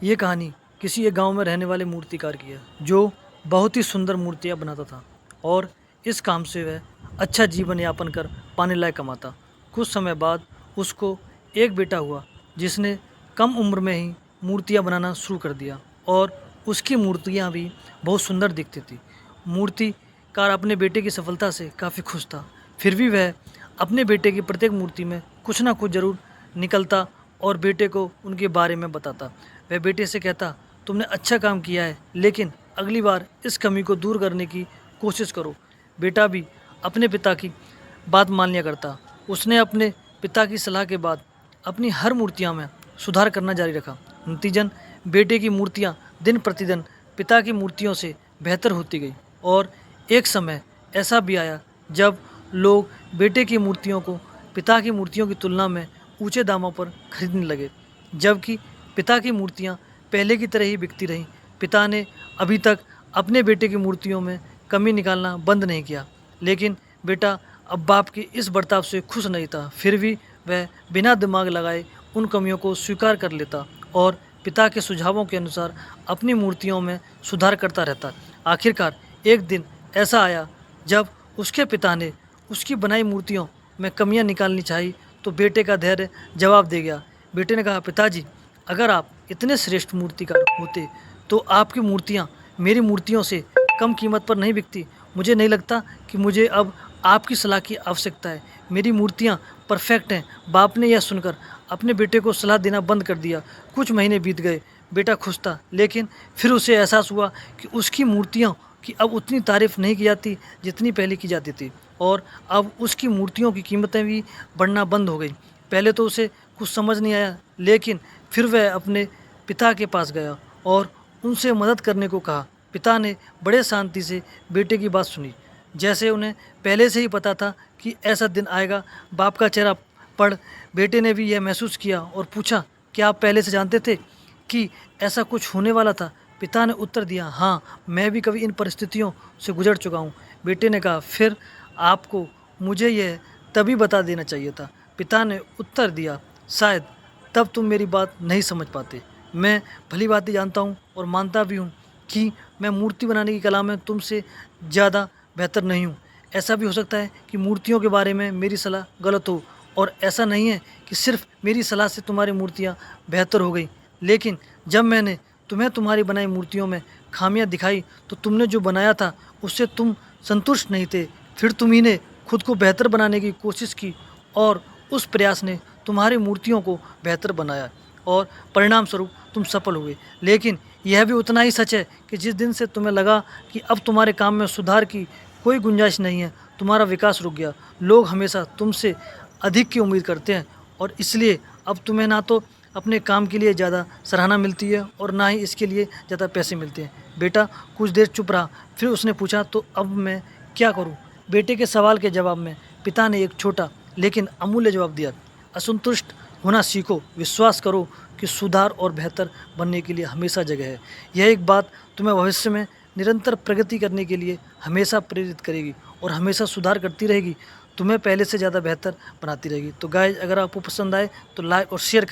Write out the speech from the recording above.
ये कहानी किसी एक गांव में रहने वाले मूर्तिकार की है जो बहुत ही सुंदर मूर्तियां बनाता था और इस काम से वह अच्छा जीवन यापन कर पाने लायक कमाता। कुछ समय बाद उसको एक बेटा हुआ जिसने कम उम्र में ही मूर्तियां बनाना शुरू कर दिया और उसकी मूर्तियां भी बहुत सुंदर दिखती थी। मूर्तिकार अपने बेटे की सफलता से काफ़ी खुश था, फिर भी वह अपने बेटे की प्रत्येक मूर्ति में कुछ ना कुछ ज़रूर निकलता और बेटे को उनके बारे में बताता। वह बेटे से कहता, तुमने अच्छा काम किया है, लेकिन अगली बार इस कमी को दूर करने की कोशिश करो। बेटा भी अपने पिता की बात मान लिया करता। उसने अपने पिता की सलाह के बाद अपनी हर मूर्तियां में सुधार करना जारी रखा। नतीजन बेटे की मूर्तियां दिन प्रतिदिन पिता की मूर्तियों से बेहतर होती गई और एक समय ऐसा भी आया जब लोग बेटे की मूर्तियों को पिता की मूर्तियों की तुलना में ऊंचे दामों पर खरीदने लगे, जबकि पिता की मूर्तियां पहले की तरह ही बिकती रहीं। पिता ने अभी तक अपने बेटे की मूर्तियों में कमी निकालना बंद नहीं किया, लेकिन बेटा अब बाप के इस बर्ताव से खुश नहीं था। फिर भी वह बिना दिमाग लगाए उन कमियों को स्वीकार कर लेता और पिता के सुझावों के अनुसार अपनी मूर्तियों में सुधार करता रहता। आखिरकार एक दिन ऐसा आया जब उसके पिता ने उसकी बनाई मूर्तियों में कमियां निकालनी चाहिए, तो बेटे का धैर्य जवाब दे गया। बेटे ने कहा, पिताजी, अगर आप इतने श्रेष्ठ मूर्तिकार होते तो आपकी मूर्तियाँ मेरी मूर्तियों से कम कीमत पर नहीं बिकती। मुझे नहीं लगता कि मुझे अब आपकी सलाह की आवश्यकता है। मेरी मूर्तियाँ परफेक्ट हैं। बाप ने यह सुनकर अपने बेटे को सलाह देना बंद कर दिया। कुछ महीने बीत गए। बेटा खुश था, लेकिन फिर उसे एहसास हुआ कि उसकी मूर्तियों की अब उतनी तारीफ नहीं की जाती जितनी पहले की जाती थी और अब उसकी मूर्तियों की कीमतें भी बढ़ना बंद हो गई। पहले तो उसे कुछ समझ नहीं आया, लेकिन फिर वह अपने पिता के पास गया और उनसे मदद करने को कहा। पिता ने बड़े शांति से बेटे की बात सुनी, जैसे उन्हें पहले से ही पता था कि ऐसा दिन आएगा। बाप का चेहरा पढ़ बेटे ने भी यह महसूस किया और पूछा, क्या आप पहले से जानते थे कि ऐसा कुछ होने वाला था? पिता ने उत्तर दिया, हाँ, मैं भी कभी इन परिस्थितियों से गुजर चुका हूँ। बेटे ने कहा, फिर आपको मुझे यह तभी बता देना चाहिए था। पिता ने उत्तर दिया, शायद तब तुम मेरी बात नहीं समझ पाते। मैं भली भांति जानता हूँ और मानता भी हूँ कि मैं मूर्ति बनाने की कला में तुमसे ज़्यादा बेहतर नहीं हूँ। ऐसा भी हो सकता है कि मूर्तियों के बारे में मेरी सलाह गलत हो, और ऐसा नहीं है कि सिर्फ मेरी सलाह से तुम्हारी मूर्तियाँ बेहतर हो गई। लेकिन जब मैंने तुम्हें तुम्हारी बनाई मूर्तियों में खामियां दिखाई तो तुमने जो बनाया था उससे तुम संतुष्ट नहीं थे। फिर तुम्ही ने खुद को बेहतर बनाने की कोशिश की और उस प्रयास ने तुम्हारी मूर्तियों को बेहतर बनाया और परिणाम स्वरूप तुम सफल हुए। लेकिन यह भी उतना ही सच है कि जिस दिन से तुम्हें लगा कि अब तुम्हारे काम में सुधार की कोई गुंजाइश नहीं है, तुम्हारा विकास रुक गया। लोग हमेशा तुमसे अधिक की उम्मीद करते हैं और इसलिए अब तुम्हें ना तो अपने काम के लिए ज़्यादा सराहना मिलती है और ना ही इसके लिए ज़्यादा पैसे मिलते हैं। बेटा कुछ देर चुप रहा, फिर उसने पूछा, तो अब मैं क्या करूं? बेटे के सवाल के जवाब में पिता ने एक छोटा लेकिन अमूल्य जवाब दिया, असंतुष्ट होना सीखो। विश्वास करो कि सुधार और बेहतर बनने के लिए हमेशा जगह है। यह एक बात तुम्हें भविष्य में निरंतर प्रगति करने के लिए हमेशा प्रेरित करेगी और हमेशा सुधार करती रहेगी, तुम्हें पहले से ज़्यादा बेहतर बनाती रहेगी। तो गाइस, अगर आपको पसंद आए तो लाइक और शेयर